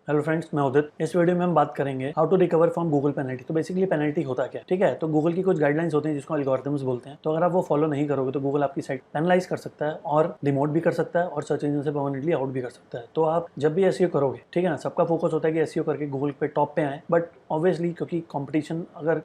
Hello friends, मैं उदित। इस video में हम बात करेंगे how to recover from Google penalty. तो बेसिकली पेनल्टी होता क्या है, ठीक है। तो गूगल की कुछ गाइडलाइंस होती हैं जिसको एल्गोरिथम्स बोलते हैं। तो अगर आप वो फॉलो नहीं करोगे तो गूगल आपकी साइट पेनलाइज कर सकता है और डिमोट भी कर सकता है और सर्च इंजन से परमानेंटली आउट भी कर सकता है। तो आप जब भी एसईओ करोगे, ठीक है ना, सबका फोकस होता है कि एसईओ करके गूगल पे टॉप पे आए, बट ऑब्वियसली क्योंकि कंपटीशन अगर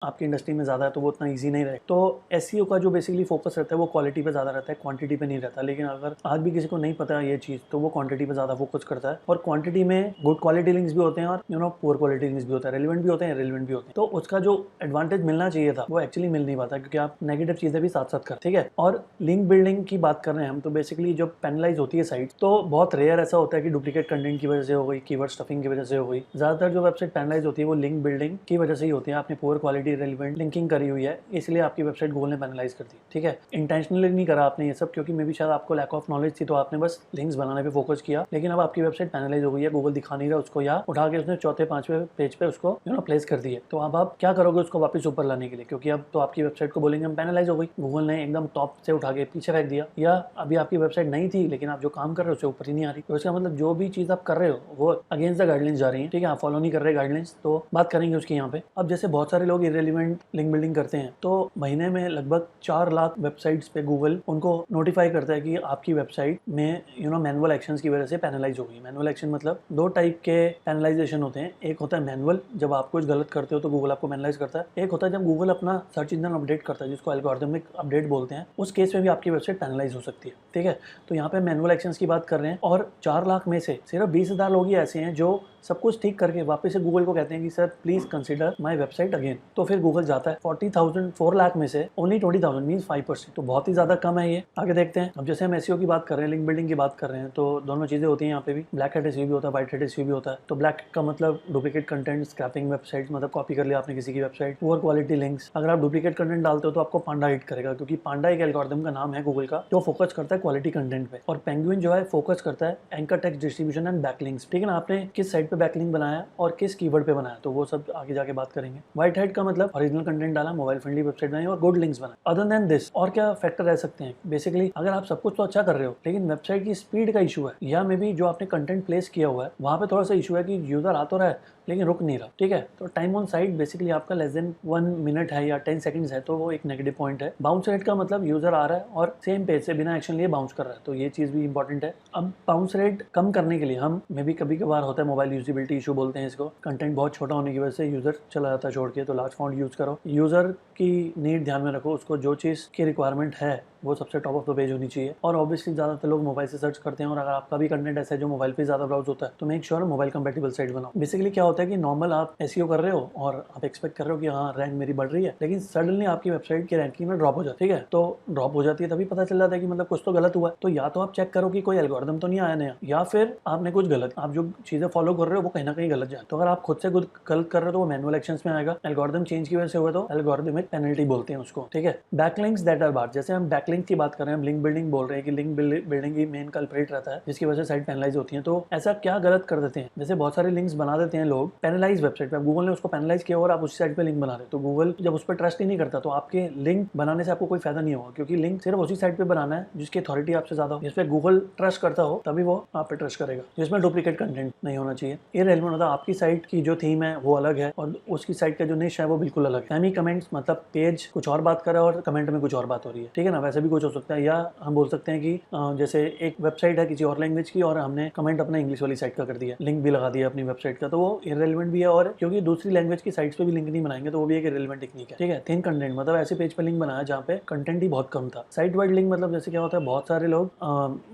आपकी इंडस्ट्री में ज़्यादा है तो वो उतना ईजी नहीं रहे। तो एसईओ का जो बेसिकली फोकस रहता है वो क्वालिटी पे ज़्यादा रहता है, क्वांटिटी पे नहीं रहता। लेकिन अगर आज भी किसी को नहीं पता ये चीज़ तो वो क्वांटिटी पे ज़्यादा फोकस करता है। और क्वांटिटी में गुड क्वालिटी लिंक्स भी होते हैं और पुअर क्वालिटी लिंक्स भी होता है, रेलिवेंट भी होते हैं, रेलिवेंट भी होते हैं। तो उसका जो एडवांटेज मिलना चाहिए था वो एक्चुअली मिल नहीं पाता क्योंकि आप नेगेटिव चीज़ें भी साथ साथ कर, ठीक है। और लिंक बिल्डिंग की बात कर रहे हैं हम, तो बेसिकली जब पेनलाइज होती है साइट तो बहुत रेयर ऐसा होता है कि डुप्लीकेट कंटेंट की वजह से हो गई, कीवर्ड स्टफिंग की वजह से हो गई। ज़्यादातर जो वेबसाइट पेनलाइज होती है वो लिंक बिल्डिंग की वजह से ही होती है। आपने पुअर क्वालिटी रेलिवेंट लिंकिंग करी हुई है, इसलिए आपकी वेबसाइट गूगल ने पेनलाइज कर दी, ठीक है। इंटेंशनली नहीं करा आपने ये सब, क्योंकि मे भी शायद आपको लैक ऑफ नॉलेज थी तो आपने बस लिंक्स बनाने पे फोकस किया। लेकिन अब आपकी वेबसाइट पेनलाइज हो गई है, गूगल दिखा नहीं रहा उसको, या उठा के उसने चौथे पांचवें पेज पे उसको प्लेस कर दिए। तो अब आप क्या करोगे उसको वापस ऊपर लाने के लिए, क्योंकि अब तो आपकी वेबसाइट को बोलेंगे हम पेनलाइज हो गई, गूगल ने एकदम टॉप से उठा के पीछे फेंक दिया। या अभी आपकी वेबसाइट नहीं थी लेकिन आप जो काम कर रहे हो उससे ऊपर ही नहीं आ रही, तो इसका मतलब जो भी चीज आप कर रहे हो वो अगेंस्ट द गाइडलाइंस जा रही है, ठीक है। आप फॉलो नहीं कर रहे गाइडलाइंस, तो बात करेंगे उसकी यहाँ पे। अब जैसे बहुत सारे लोग इरेलीवेंट लिंक बिल्डिंग करते हैं तो महीने में लगभग 4 लाख वेबसाइट्स पे गूगल उनको नोटिफाई करता है कि आपकी वेबसाइट में मैनुअल एक्शंस की वजह से पेनलाइज हो गई। मैनुअल एक्शन मतलब दो टाइप के पेनलाइजेशन होते हैं। एक होता है मैनुअल, जब आप कुछ गलत करते हो तो गूगल आपको पेनलाइज करता है। एक होता है जब गूगल अपना सर्च इंजन अपडेट करता है, जिसको एल्गोरिथमिक अपडेट बोलते हैं। उस केस में भी आपकी वेबसाइट पेनलाइज हो सकती है, ठीक है। तो यहाँ पे मैनुअल एक्शंस की बात कर रहे हैं और 4 लाख में से सिर्फ 20,000 लोग ही ऐसे हैं जो सब कुछ ठीक करके वापस से गूगल को कहते हैं कि sir please consider my website again. तो फिर गूगल जाता है 40,000 4 लाख में से ओनली 20,000 मीन्स 5%, तो बहुत ही ज्यादा कम है ये। आगे देखते हैं। अब जैसे हम एसईओ की बात कर रहे हैं, लिंक बिल्डिंग की बात कर रहे हैं, तो दोनों चीजें होती हैं यहाँ पे भी। ब्लैक हैट एसईओ भी होता है, व्हाइट हैट एसईओ भी होता है। तो ब्लैक का मतलब डुप्लीकेट कंटेंट, स्क्रैपिंग वेबसाइट, मतलब कॉपी कर लिया आपने किसी की वेबसाइट, पुअर क्वालिटी लिंक्स। अगर आप डुप्लीकेट कंटेंट डालते हो तो आपको पांडा हिट करेगा, क्योंकि पांडा एक एल्गोरिथम का नाम है गूगल का जो फोकस करता है क्वालिटी कंटेंट पे। और पेंगुइन जो है फोकस करता है anchor text distribution and backlinks, ठीक है ना। आपने किस साइट पे बैकलिंक बनाया और किस कीवर्ड पे बनाया, तो वो सब आगे जाके बात करेंगे। व्हाइट हैट का मतलब ओरिजिनल कंटेंट डाला, मोबाइल फ्रेंडली वेबसाइट बनाई और गुड लिंक्स बनाए। अदर देन दिस और क्या फैक्टर रह सकते हैं। बेसिकली अगर आप सब कुछ तो अच्छा कर रहे हो लेकिन वेबसाइट की स्पीड का इशू है, या मे बी जो आपने कंटेंट प्लेस किया हुआ है वहां पे थोड़ा सा इशू है कि यूजर आ तो रहा है लेकिन रुक नहीं रहा, ठीक है। तो टाइम ऑन साइट बेसिकली आपका लेस देन 1 मिनट है या 10 सेकंड्स है, तो वो एक नेगेटिव पॉइंट है। बाउंस रेट का मतलब यूजर आ रहा है और सेम पेज से बिना एक्शन लिए बाउंस कर रहा है, तो ये चीज भी इंपॉर्टेंट है। अब बाउंस रेट कम करने के लिए हम मे बी कभी कभार होता है मोबाइल यूजिबिलिटी इशू बोलते हैं इसको, कंटेंट बहुत छोटा होने की वजह से यूजर चला जाता है छोड़ के, तो लार्ज फॉन्ट यूज करो। यूजर की नीड ध्यान में रखो, उसको जो चीज की रिक्वायरमेंट है वो सबसे टॉप ऑफ द पेज होनी चाहिए। और ऑब्वियसली ज्यादातर लोग मोबाइल से सर्च करते हैं, और अगर आपका भी कंटेंट ऐसा है जो मोबाइल पे ज्यादा ब्राउज होता है तो make sure mobile compatible site बनाओ। बेसिकली क्या होता है कि नॉर्मल आप एसईओ कर रहे हो और आप एक्सपेक्ट कर रहे हो कि हाँ रैंक मेरी बढ़ रही है, लेकिन सडनली आपकी वेबसाइट की रैंकिंग में ड्रॉप हो जाती है, ठीक है। तो ड्रॉप हो जाती है तभी पता चल जाता है कि मतलब कुछ तो गलत हुआ है। तो या तो आप चेक करो कि कोई एल्गोरिथम तो नहीं आया नया, या फिर आपने कुछ गलत, आप जो चीजें फॉलो कर रहे हो वो कहीं ना कहीं गलत जाए। तो अगर आप खुद से कुछ गलत कर रहे हो तो वो मैनुअल एक्शंस में आएगा। एल्गोरिथम चेंज की वजह से हुआ तो एल्गोरिथमिक पेनल्टी बोलते हैं उसको, ठीक है। बैकलिंक्स दैट आर बार, जैसे हम बैकलिंक की बात कर रहे हैं, हम लिंक बिल्डिंग बोल रहे हैं कि लिंक बिल्डिंग ही मेन कल्प्रेट रहता है जिसकी वजह से साइट पेनलाइज होती है। तो ऐसा क्या गलत कर देते हैं, जैसे बहुत सारे लिंक्स बना देते हैं लोग पेनलाइज वेबसाइट पे, गूगल ने उसको पेनलाइज किया और आप उस साइट पे लिंक बना रहे हो, तो गूगल जब उस पर ट्रस्ट ही नहीं करता तो आपके लिंक बनाने से आपको कोई फायदा नहीं होगा, क्योंकि लिंक सिर्फ उसी साइट पे बनाना है जिसकी अथॉरिटी आपसे ज्यादा हो, जिसपे गूगल ट्रस्ट करता हो, तभी वो आप पे ट्रस्ट करेगा, जिसमें डुप्लीकेट कंटेंट नहीं होना चाहिए। ये रेलेवेंट होता है, आपकी साइट की जो थीम है वो अलग है और उसकी साइट का जो निश है वो बिल्कुल अलग है। सेमी कमेंट्स मतलब पेज कुछ और बात कर रहा है और कमेंट में कुछ और बात हो रही है, ठीक है ना। वैसे भी कुछ हो सकता है, या हम बोल सकते हैं कि जैसे एक वेबसाइट है किसी और लैंग्वेज की और हमने कमेंट अपना इंग्लिश वाली साइट का कर दिया, लिंक भी लगा दिया अपनी वेबसाइट का, तो वो इरेलीवेंट भी है। और क्योंकि दूसरी लैंग्वेज की साइट्स पे भी लिंक नहीं बनाएंगे तो वो भी एक इरेलीवेंट टेक्निक है, ठीक है। थिन कंटेंट मतलब ऐसे पेज पे लिंक बनाया जहाँ पे कंटेंट ही बहुत कम था। साइट वाइड लिंक मतलब जैसे क्या होता है, बहुत सारे लोग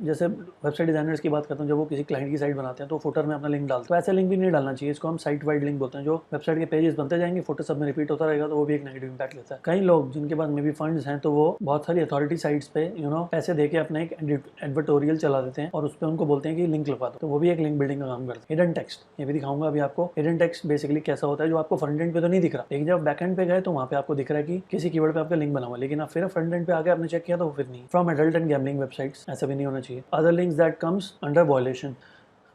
जैसे वेबसाइट डिजाइनर्स की बात करते हैं, जब वो किसी क्लाइंट की साइट बनाते हैं तो फुटर में अपना लिंक डालते हैं, तो ऐसे लिंक भी नहीं डालना चाहिए। इसको हम साइट वाइड लिंक बोलते हैं। जो वेबसाइट के पेजेस बनते जाएंगे, फोटो सब में रिपीट होता रहेगा, तो वो भी एक नेगेटिव इंपैक्ट लेता है। कई लोग जिनके पास मे बी फंड्स हैं तो वो बहुत सारी अथॉरिटी साइट्स पे पैसे देके अपना एक एडवर्टोरियल चला देते हैं और उस पर उनको बोलते हैं कि लिंक लगवा दो, तो वो भी एक लिंक बिल्डिंग का काम करते हैं। हिडन टेक्स्ट, ये भी दिखाऊंगा अभी आपको। हिडन टेक्स्ट बेसिकली कैसा होता है, जो आपको फ्रंट एंड पे तो नहीं दिख रहा, लेकिन जब बैक एंड पे गए तो वहाँ पे आपको दिख रहा है कि किसी कीवर्ड पे आपका लिंक बना हुआ, लेकिन आप फिर फ्रंट एंड पे आगे आपने चेक किया तो फिर नहीं। From adult and gambling websites, ऐसा भी नहीं होना चाहिए। Other links that comes under violation.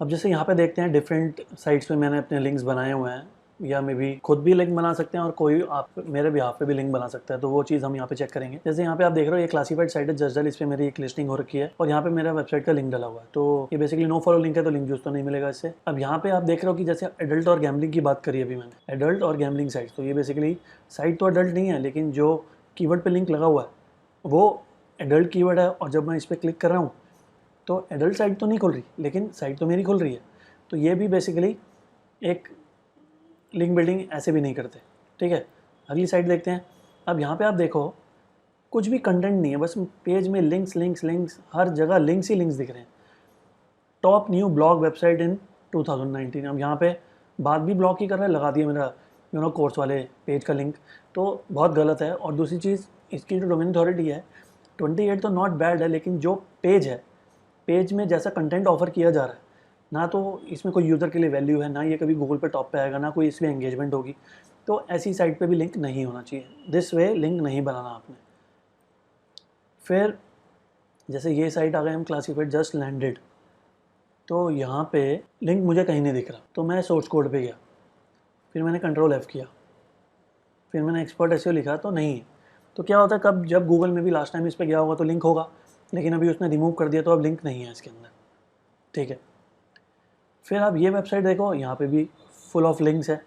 अब जैसे यहाँ पे देखते हैं डिफरेंट साइट्स पे मैंने अपने लिंक्स बनाए हुए हैं, या मे बी खुद भी लिंक बना सकते हैं और कोई आप मेरे बिहाफ पे भी लिंक बना सकता है। तो वो चीज़ हम यहाँ पे चेक करेंगे। जैसे यहाँ पे आप देख रहे हो ये क्लासिफाइड साइट है जस्ट इस पे मेरी एक लिस्टिंग हो रखी है और यहाँ पे मेरा वेबसाइट का लिंक डला हुआ है। तो ये बेसिकली नो फॉलो लिंक है, तो लिंक जूस तो नहीं मिलेगा इससे। अब यहाँ पे आप देख रहे हो कि जैसे एडल्ट और गैम्बलिंग की बात करी अभी मैंने, एडल्ट और गैम्बलिंग साइट, तो ये बेसिकली साइट तो एडल्ट नहीं है, लेकिन जो कीवर्ड पे लिंक लगा हुआ है वो एडल्ट कीवर्ड है। और जब मैं इस पर क्लिक कर रहा हूँ तो एडल्ट साइट तो नहीं खुल रही, लेकिन साइट तो मेरी खुल रही है। तो ये भी बेसिकली एक लिंक बिल्डिंग ऐसे भी नहीं करते, ठीक है। अगली साइट देखते हैं। अब यहाँ पे आप देखो कुछ भी कंटेंट नहीं है, बस पेज में लिंक्स लिंक्स लिंक्स, हर जगह लिंक्स ही लिंक्स दिख रहे हैं। टॉप न्यू ब्लॉग वेबसाइट इन 2019। अब यहाँ पे बात भी ब्लॉग की कर रहा है, लगा दिया मेरा कोर्स वाले पेज का लिंक, तो बहुत गलत है। और दूसरी चीज़, इसकी जो डोमेन अथॉरिटी है 28 तो नॉट बैड है, लेकिन जो पेज है, पेज में जैसा कंटेंट ऑफर किया जा रहा है, ना तो इसमें कोई यूज़र के लिए वैल्यू है, ना ये कभी गूगल पे टॉप पे आएगा, ना कोई इसमें एंगेजमेंट होगी। तो ऐसी साइट पे भी लिंक नहीं होना चाहिए। दिस वे लिंक नहीं बनाना आपने। फिर जैसे ये साइट आ गए हम, क्लासिफाइड जस्ट लैंडेड, तो यहाँ पे लिंक मुझे कहीं नहीं दिख रहा। तो मैं सोर्स कोड पे गया, फिर मैंने कंट्रोल F किया, फिर मैंने एक्सपर्ट एसईओ लिखा तो नहीं है। तो क्या होता है, कब जब गूगल में भी लास्ट टाइम इस पर गया होगा तो लिंक होगा, लेकिन अभी उसने रिमूव कर दिया तो अब लिंक नहीं है इसके अंदर, ठीक है। फिर आप ये वेबसाइट देखो, यहाँ पे भी फुल ऑफ लिंक्स है।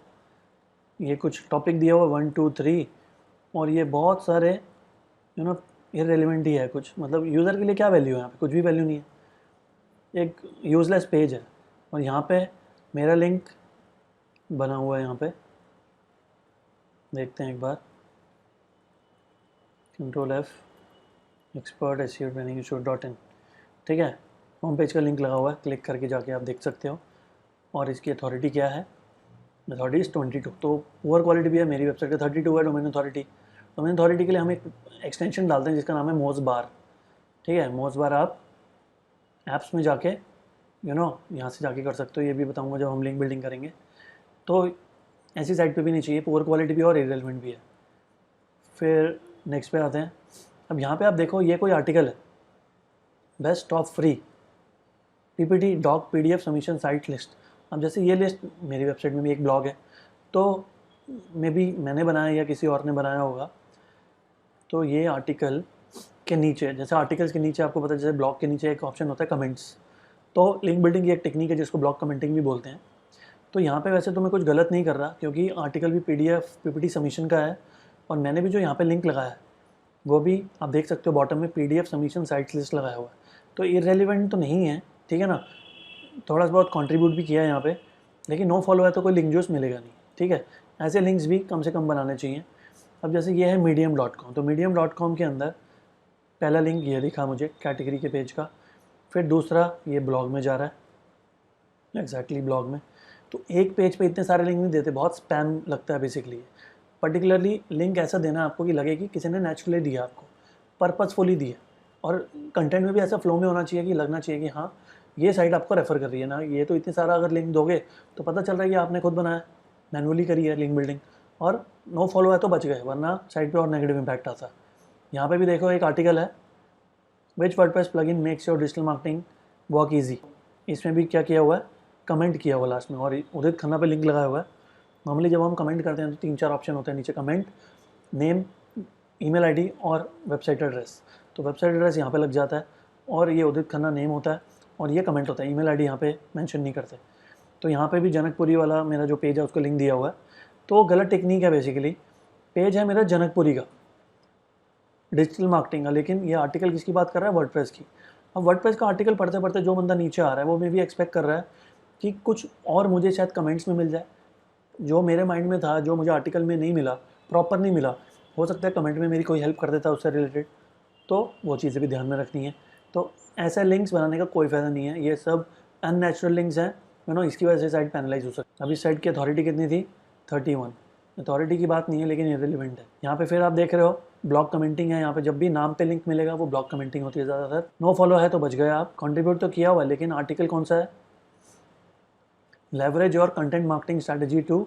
ये कुछ टॉपिक दिया हुआ 1 2 3, और ये बहुत सारे इररिलेवेंट ही है कुछ, मतलब यूज़र के लिए क्या वैल्यू है यहाँ पे, कुछ भी वैल्यू नहीं है, एक यूज़लेस पेज है। और यहाँ पे मेरा लिंक बना हुआ है, यहाँ पे देखते हैं एक बार, control F, expert SEO training institute, ठीक है। होम पेज का लिंक लगा हुआ है, क्लिक करके जाके आप देख सकते हो। और इसकी अथॉरिटी क्या है, अथॉरिटी इज़ 22। तो पुअर क्वालिटी भी है, मेरी वेबसाइट का 32 है डोमेन अथॉरिटी। डोमेन अथॉरिटी के लिए हम एक एक्सटेंशन डालते हैं जिसका नाम है मोज़बार, ठीक है। मोज़बार आप ऐप्स में जाके यहाँ से जाके कर सकते हो, ये भी बताऊँगा जब हम लिंक बिल्डिंग करेंगे। तो ऐसी साइट पे भी नहीं चाहिए, पुअर क्वालिटी भी और इररिलेवेंट भी है। फिर नेक्स्ट पे आते हैं। अब यहाँ पे आप देखो ये कोई आर्टिकल है, best of free PPT doc PDF submission site list. अब जैसे ये लिस्ट मेरी वेबसाइट में भी एक ब्लॉग है, तो मे बी मैंने बनाया या किसी और ने बनाया होगा। तो ये आर्टिकल के नीचे, जैसे आर्टिकल्स के नीचे आपको पता है, जैसे ब्लॉग के नीचे एक ऑप्शन होता है कमेंट्स, तो लिंक बिल्डिंग की एक टेक्निक है जिसको ब्लॉग कमेंटिंग भी बोलते हैं। तो यहाँ पे वैसे तो मैं कुछ गलत नहीं कर रहा, क्योंकि आर्टिकल भी पीडीएफ पीपीटी सबमिशन का है, और मैंने भी जो यहाँ पे लिंक लगाया है वो भी आप देख सकते हो बॉटम में पीडीएफ सबमिशन साइट लिस्ट लगाया हुआ है। तो इररिलेवेंट तो नहीं है, ठीक है ना, थोड़ा सा बहुत कंट्रीब्यूट भी किया है यहाँ पे, लेकिन नो फॉलो है तो कोई लिंक जूस मिलेगा नहीं, ठीक है। ऐसे लिंक्स भी कम से कम बनाने चाहिए। अब जैसे ये है medium.com, तो medium.com के अंदर पहला लिंक ये दिखा मुझे कैटेगरी के पेज का, फिर दूसरा ये ब्लॉग में जा रहा है, एग्जैक्टली ब्लॉग में। तो एक पेज पे इतने सारे लिंक नहीं देते, बहुत स्पैम लगता है बेसिकली। पर्टिकुलरली लिंक ऐसा देना आपको कि लगे कि किसी ने नेचुरली दिया, आपको पर्पसफुली दिया, और कंटेंट में भी ऐसा फ्लो में होना चाहिए कि लगना चाहिए कि हाँ ये साइट आपको रेफ़र कर रही है ना। ये तो इतने सारा अगर लिंक दोगे तो पता चल रहा है कि आपने खुद बनाया, मैनुअली करी है लिंक बिल्डिंग, और नो फॉलो है तो बच गए, वरना साइट पे और नेगेटिव इम्पैक्ट आता। यहाँ पे भी देखो एक आर्टिकल है, which WordPress plugin makes your digital marketing work easy. इसमें भी क्या किया हुआ है, कमेंट किया हुआ लास्ट में, और उदित खन्ना पे लिंक लगाया हुआ है। नॉर्मली जब हम कमेंट करते हैं तो 3 4 ऑप्शन होते हैं नीचे, कमेंट, नेम, ईमेल आईडी और वेबसाइट एड्रेस। तो वेबसाइट एड्रेस यहाँ पे लग जाता है, और ये उदित खन्ना नेम होता है, और ये कमेंट होता है। ईमेल आईडी यहाँ पे मेंशन नहीं करते। तो यहाँ पे भी जनकपुरी वाला मेरा जो पेज है उसको लिंक दिया हुआ है, तो गलत टेक्निक है बेसिकली। पेज है मेरा जनकपुरी का, डिजिटल मार्केटिंग का, लेकिन ये आर्टिकल किसकी बात कर रहा है, वर्डप्रेस की। अब वर्डप्रेस का आर्टिकल पढ़ते पढ़ते जो बंदा नीचे आ रहा है वो मे भी एक्सपेक्ट कर रहा है कि कुछ और मुझे शायद कमेंट्स में मिल जाए, जो मेरे माइंड में था, जो मुझे आर्टिकल में नहीं मिला, प्रॉपर नहीं मिला, हो सकता है कमेंट में मेरी कोई हेल्प कर देता उससे रिलेटेड। तो वो चीज़ें भी ध्यान में रखनी है। तो ऐसे लिंक्स बनाने का कोई फ़ायदा नहीं है, ये सब अननेचुरल लिंक्स हैं, इसकी वजह से साइट पैनलाइज हो सकती है। अभी साइट की अथॉरिटी कितनी थी, 31। अथॉरिटी की बात नहीं है, लेकिन इररिलेवेंट है। यहाँ पे फिर आप देख रहे हो ब्लॉग कमेंटिंग है, यहाँ पे जब भी नाम पे लिंक मिलेगा वो ब्लॉग कमेंटिंग होती है ज़्यादातर। नो फॉलो है तो बच गए आप, कंट्रीब्यूट तो किया हुआ, लेकिन आर्टिकल कौन सा है, लेवरेज और content marketing strategy two,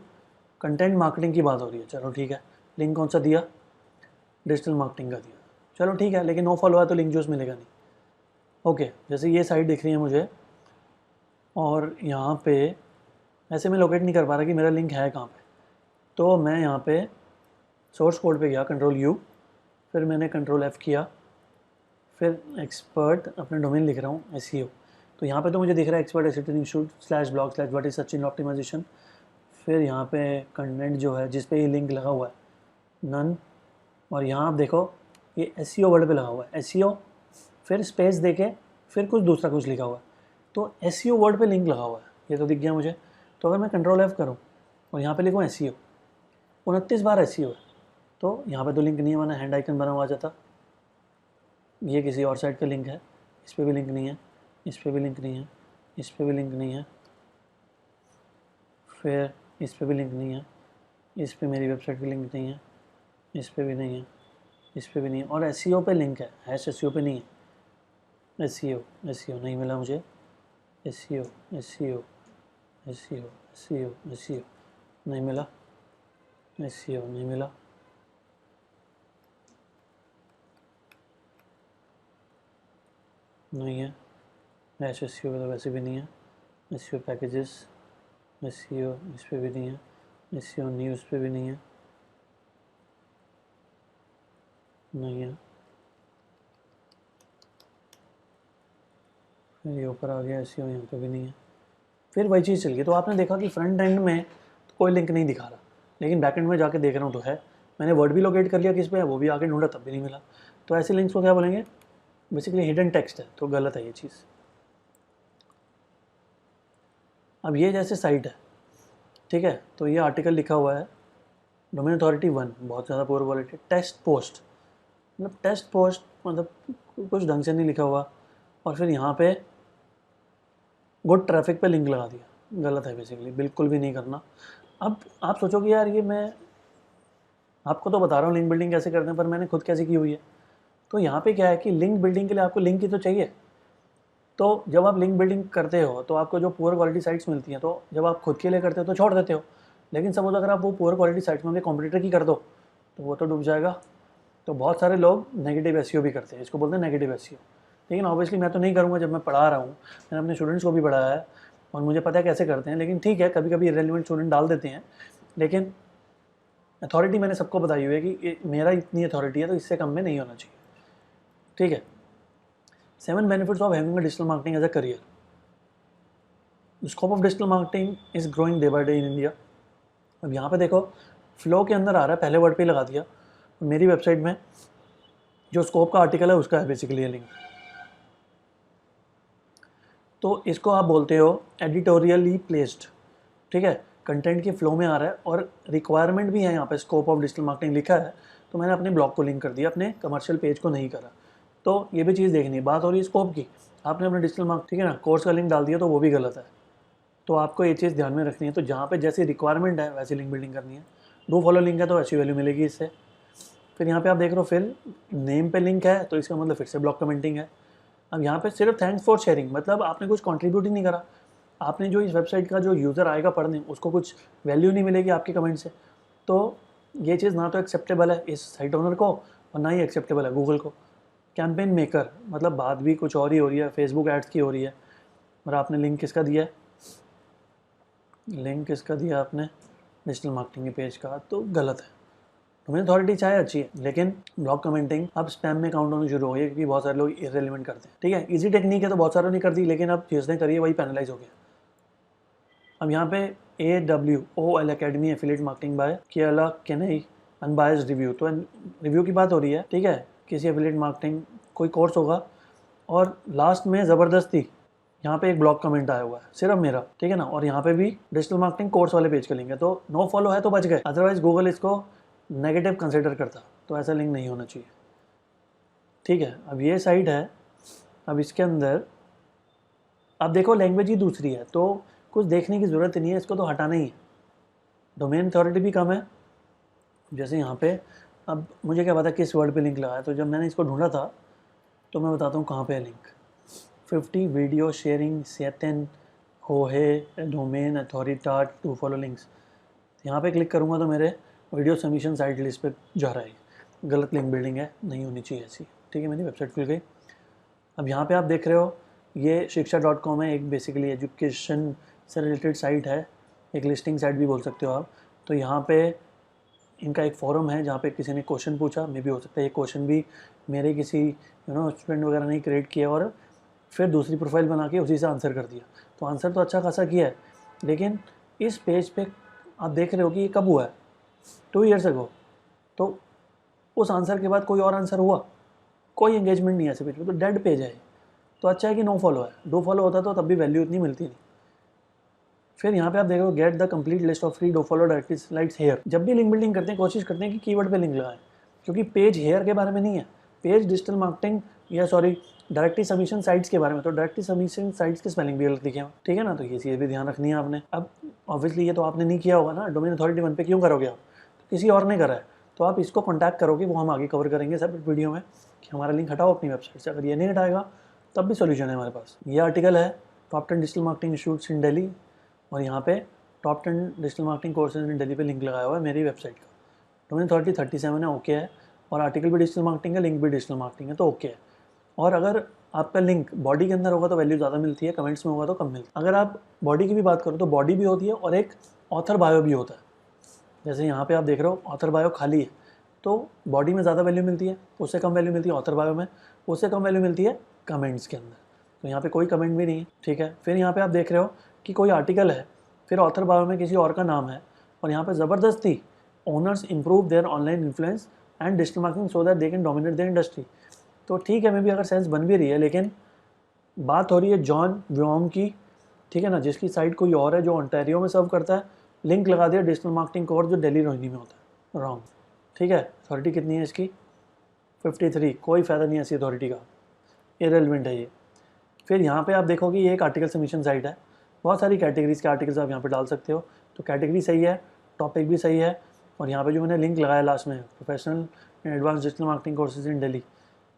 content marketing की बात हो रही है, चलो ठीक है। लिंक कौन सा दिया, डिजिटल मार्केटिंग का दिया, चलो ठीक है, लेकिन नो फॉलो है तो लिंक जूस मिलेगा नहीं। ओके, जैसे ये साइट दिख रही है मुझे, और यहाँ पे ऐसे मैं लोकेट नहीं कर पा रहा कि मेरा लिंक है कहाँ पे। तो मैं यहाँ पे सोर्स कोड पे गया, कंट्रोल यू, फिर मैंने कंट्रोल एफ किया, फिर एक्सपर्ट अपना डोमेन लिख रहा हूँ SEO। तो यहाँ पे तो मुझे दिख रहा है expert SEO institute /blog/ what is search engine optimisation. फिर यहाँ पे कंटेंट जो है जिस पे ये लिंक लगा हुआ है नन, और यहाँ आप देखो ये SEO वर्ड पे लगा हुआ है SEO, फिर स्पेस देके फिर कुछ दूसरा कुछ लिखा हुआ है, तो SEO वर्ड पे लिंक लगा हुआ है, ये तो दिख गया मुझे। तो अगर मैं कंट्रोल F करूँ और यहाँ पे लिखूँ SEO, 29 बार SEO है, तो यहाँ पे तो लिंक नहीं है, वरना हैंड आइकन बना हुआ आ जाता। ये किसी और साइट का लिंक है, इस पर भी लिंक नहीं है, इस पर भी लिंक नहीं है, इस पर भी लिंक नहीं है, फिर इस पर भी लिंक नहीं है, इस पर मेरी वेबसाइट की लिंक नहीं है, इस पर भी नहीं है, इस पर भी नहीं है, और SEO पे लिंक है, SEO पे नहीं है। SEO नहीं मिला मुझे, SEO नहीं मिला, SEO नहीं मिला, नहीं है, SEO पे तो वैसे भी नहीं है, SEO पैकेजेस, SEO इस पे भी नहीं है, SEO न्यूज़ पे भी नहीं है, नहीं है, फिर ये ऊपर आ गया SEO, यहाँ पे भी नहीं है, फिर वही चीज़ चल गई। तो आपने देखा कि फ्रंट एंड में तो कोई लिंक नहीं दिखा रहा, लेकिन बैक एंड में जाके देख रहा हूँ तो है। मैंने वर्ड भी लोकेट कर लिया किस पे है, वो भी आके ढूंढा तब भी नहीं मिला। तो ऐसे लिंक्स को क्या बोलेंगे, बेसिकली हिडन टेक्स्ट है, तो गलत है ये चीज़। अब ये जैसे साइट है, ठीक है, तो ये आर्टिकल लिखा हुआ है डोमेन अथॉरिटी 1, बहुत ज़्यादा पुअर क्वालिटी, टेस्ट पोस्ट, मतलब टेस्ट पोस्ट मतलब कुछ ढंग से नहीं लिखा हुआ, और फिर यहाँ पे गुड ट्रैफिक पे लिंक लगा दिया, गलत है बेसिकली, बिल्कुल भी नहीं करना। अब आप सोचोगे यार ये मैं आपको तो बता रहा हूँ लिंक बिल्डिंग कैसे करते हैं, पर मैंने खुद कैसे की हुई है। तो यहाँ पे क्या है कि लिंक बिल्डिंग के लिए आपको लिंक ही तो चाहिए। तो जब आप लिंक बिल्डिंग करते हो तो आपको जो पुअर क्वालिटी साइट्स मिलती हैं, तो जब आप खुद के लिए करते हो तो छोड़ देते हो, लेकिन सपोज अगर आप वो पुअर क्वालिटी साइट्स में अपने कॉम्पिटिटर की कर दो तो वो तो डूब जाएगा। तो बहुत सारे लोग नेगेटिव SEO भी करते हैं, इसको बोलते हैं नेगेटिव SEO। लेकिन ऑब्वियसली मैं तो नहीं करूँगा, जब मैं पढ़ा रहा हूँ, मैंने अपने स्टूडेंट्स को भी पढ़ाया है और मुझे पता है कैसे करते हैं। लेकिन ठीक है, कभी कभी इरेलीवेंट स्टूडेंट डाल देते हैं, लेकिन अथॉरिटी मैंने सबको बताई हुई है कि मेरा इतनी अथॉरिटी है तो इससे कम में नहीं होना चाहिए, ठीक है। 7 benefits of having a digital marketing as a career. The scope of digital marketing is growing day by day in India. अब यहाँ पे देखो फ्लो के अंदर आ रहा है, पहले वर्ड पे ही लगा दिया। मेरी वेबसाइट में जो स्कोप का आर्टिकल है उसका है बेसिकली ये लिंक। तो इसको आप बोलते हो एडिटोरियली प्लेस्ड, ठीक है, कंटेंट के फ्लो में आ रहा है और रिक्वायरमेंट भी है, यहाँ पे स्कोप ऑफ डिजिटल मार्केटिंग लिखा है, तो मैंने अपने ब्लॉग को लिंक कर दिया, अपने कमर्शियल पेज को नहीं करा। तो ये भी चीज़ देखनी है। बात हो रही है स्कोप की, आपने अपने डिजिटल मार्केटिंग, ठीक है ना, कोर्स का लिंक डाल दिया तो वो भी गलत है। तो आपको ये चीज़ ध्यान में रखनी है। तो जहाँ पे जैसी रिक्वायरमेंट है वैसी लिंक बिल्डिंग करनी है। डू फॉलो लिंक है तो अच्छी वैल्यू मिलेगी इससे। फिर यहाँ पे आप देख रहे हो फिर नेम पे लिंक है, तो इसका मतलब फिर से ब्लॉक कमेंटिंग है। अब यहाँ पे सिर्फ थैंक्स फॉर शेयरिंग, मतलब आपने कुछ कंट्रीब्यूट ही नहीं करा, आपने जो इस वेबसाइट का जो यूज़र आएगा पढ़ने उसको कुछ वैल्यू नहीं मिलेगी आपके कमेंट से। तो ये चीज़ ना तो एक्सेप्टेबल है इस साइट ओनर को और ना ही एक्सेप्टेबल है गूगल को। कैंपेन मेकर, मतलब बात भी कुछ और ही हो रही है, फेसबुक एड्स की हो रही है, और आपने लिंक किसका दिया है, लिंक किसका दिया आपने, डिजिटल मार्केटिंग के पेज का, तो गलत है। डोमेन अथॉरिटी चाहे अच्छी है, लेकिन ब्लॉक कमेंटिंग अब स्पैम में काउंट होनी शुरू हो गई, क्योंकि बहुत सारे लोग इरेलीवेंट करते हैं, ठीक है। इजी टेक्निक है तो बहुत सारों ने कर दी, लेकिन अब जिसने करी है वही पैनलाइज हो गया। अब यहाँ पे AWOL academy affiliate marketing bye केला केनई अनबायस्ड रिव्यू, तो रिव्यू की बात हो रही है, ठीक है, किसी एफिलिएट मार्केटिंग कोई कोर्स होगा, और लास्ट में ज़बरदस्ती यहाँ पे एक ब्लॉग कमेंट आया हुआ है सिर्फ मेरा, ठीक है ना, और यहाँ पे भी डिजिटल मार्केटिंग कोर्स वाले पेज का लिंक है, तो नो फॉलो है तो बच गए, अदरवाइज गूगल इसको नेगेटिव कंसिडर करता, तो ऐसा लिंक नहीं होना चाहिए, ठीक है। अब ये साइट है, अब इसके अंदर अब देखो लैंग्वेज ही दूसरी है, तो कुछ देखने की ज़रूरत नहीं है, इसको तो हटाना ही है। डोमेन अथॉरिटी भी कम है, जैसे यहाँ पे, अब मुझे क्या पता किस वर्ड पे लिंक लगाया, तो जब मैंने इसको ढूंढा था तो मैं बताता हूँ कहाँ पे है लिंक। 50 वीडियो शेयरिंग सेतन होहे domain authority to follow links, यहाँ पे क्लिक करूँगा तो मेरे वीडियो सबमिशन साइट लिस्ट पे जा रहा है, गलत लिंक बिल्डिंग है, नहीं होनी चाहिए ऐसी, ठीक है। मेरी वेबसाइट खुल गई। अब यहाँ पे आप देख रहे हो ये shiksha.com है, एक बेसिकली एजुकेशन से रिलेटेड साइट है, एक लिस्टिंग साइट भी बोल सकते हो आप। तो यहाँ पे इनका एक फोरम है जहाँ पे किसी ने क्वेश्चन पूछा, मे भी हो सकता है ये क्वेश्चन भी मेरे किसी स्टूडेंट वगैरह ने क्रिएट किया और फिर दूसरी प्रोफाइल बना के उसी से आंसर कर दिया। तो आंसर तो अच्छा खासा किया है, लेकिन इस पेज पे आप देख रहे हो कि ये कब हुआ है, 2 ईयर्स अगो। तो उस आंसर के बाद कोई और आंसर हुआ, कोई एंगेजमेंट नहीं है ऐसे पेज पे, तो डेड पेज है। तो अच्छा है कि नो फॉलो है, डो फॉलो होता तो तब भी वैल्यू इतनी मिलती नहीं। फिर यहाँ पे आप देखो get the complete list of free do follow directory slides here. जब भी लिंक बिल्डिंग करते हैं कोशिश करते हैं कि कीवर्ड पे लिंक लगाएं, क्योंकि पेज हेयर के बारे में नहीं है, पेज डिजिटल मार्केटिंग या सॉरी डायरेक्टरी सबमिशन साइट्स के बारे में। तो डायरेक्टरी सबमिशन साइट्स की स्पेलिंग भी गलत लिखे हैं, ठीक है ना। तो ये चीज़ भी ध्यान रखनी है आपने। अब ऑब्वियसली ये तो आपने नहीं किया होगा ना, डोमेन अथॉरिटी 1 पे क्यों करोगे आप, तो किसी और ने करा है, तो आप इसको कॉन्टैक्ट करोगे, वो हम आगे कवर करेंगे सेपरेट वीडियो में कि हमारा लिंक हटाओ अपनी वेबसाइट से। अगर ये नहीं हटाएगा तब भी सोल्यूशन है हमारे पास। ये आर्टिकल है टॉप 10 डिजिटल मार्केटिंग इंस्टीट्यूट्स इन दिल्ली, और यहाँ पे top 10 digital marketing courses in Delhi पे लिंक लगाया हुआ है मेरी वेबसाइट का। डोमेन अथॉरिटी 37 है, ओके है, और आर्टिकल भी डिजिटल मार्केटिंग है, लिंक भी डिजिटल मार्केटिंग है, तो ओके है। और अगर आपका लिंक बॉडी के अंदर होगा तो वैल्यू ज़्यादा मिलती है, कमेंट्स में होगा तो कम मिलती है। अगर आप बॉडी की भी बात करो तो बॉडी भी होती है और एक ऑथर बायो भी होता है। जैसे यहाँ पे आप देख रहे हो ऑथर बायो खाली है, तो बॉडी में ज़्यादा वैल्यू मिलती है, उससे कम वैल्यू मिलती है ऑथर बायो में, उससे कम वैल्यू मिलती है कमेंट्स के अंदर। तो यहाँ पे कोई कमेंट भी नहीं है, ठीक है। फिर यहाँ पे आप देख रहे हो कि कोई आर्टिकल है, फिर ऑथर बायो में किसी और का नाम है, और यहाँ पे ज़बरदस्ती owners improve their online influence and digital marketing so that they can dominate the industry. तो ठीक है, मे भी अगर सेंस बन भी रही है, लेकिन बात हो रही है जॉन व्योम की, ठीक है ना, जिसकी साइट कोई और है जो ओंटारियो में सर्व करता है, लिंक लगा दिया डिजिटल मार्केटिंग कोर्स जो दिल्ली रोहिणी में होता है, रॉन्ग, ठीक है। अथॉरिटी कितनी है इसकी, 53, कोई फ़ायदा नहीं है ऐसी अथॉरिटी का, इरेलीवेंट है ये। फिर यहाँ पे आप देखोगे ये एक आर्टिकल सबमिशन साइट है, बहुत सारी कैटेगरीज के आर्टिकल्स आप यहाँ पे डाल सकते हो, तो कैटेगरी सही है, टॉपिक भी सही है, और यहाँ पे जो मैंने लिंक लगाया लास्ट में, professional and advance digital marketing courses in Delhi,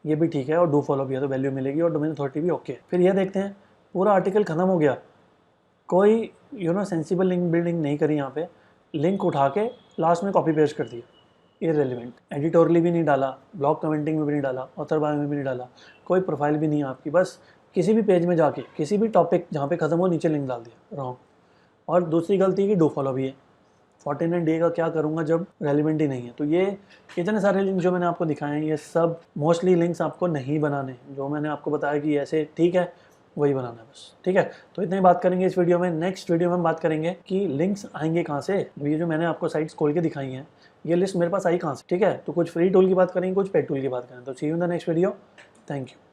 ये भी ठीक है, और डू फॉलो भी है तो वैल्यू मिलेगी, और डोमेन अथॉरिटी भी ओके। फिर ये देखते हैं, पूरा आर्टिकल खत्म हो गया, कोई सेंसिबल लिंक बिल्डिंग नहीं करी, यहाँ पे लिंक उठा के लास्ट में कॉपी पेस्ट कर दिया, इररेलेवेंट, एडिटोरियली भी नहीं डाला, ब्लॉग कमेंटिंग में भी नहीं डाला, ऑथर बायो में भी नहीं डाला, कोई प्रोफाइल भी नहीं है आपकी, बस किसी भी पेज में जाके किसी भी टॉपिक जहाँ पे ख़त्म हो नीचे लिंक डाल दिया, रॉन्ग। और दूसरी गलती है कि डू फॉलो भी है, 49 डे का क्या करूँगा जब रेलिवेंट ही नहीं है। तो ये इतने सारे लिंक जो मैंने आपको दिखाए हैं, ये सब मोस्टली लिंक्स आपको नहीं बनाने, जो मैंने आपको बताया कि ऐसे ठीक है वही बनाना है बस, ठीक है। तो इतनी बात करेंगे इस वीडियो में। नेक्स्ट वीडियो में हम बात करेंगे कि लिंक्स आएंगे कहाँ से। ये जो मैंने आपको साइट्स खोल के दिखाई हैं, ये लिस्ट मेरे पास आई कहाँ से, ठीक है। तो कुछ फ्री टूल की बात करेंगे, कुछ पेड टूल की बात करें। तो see you in the next video, thank you.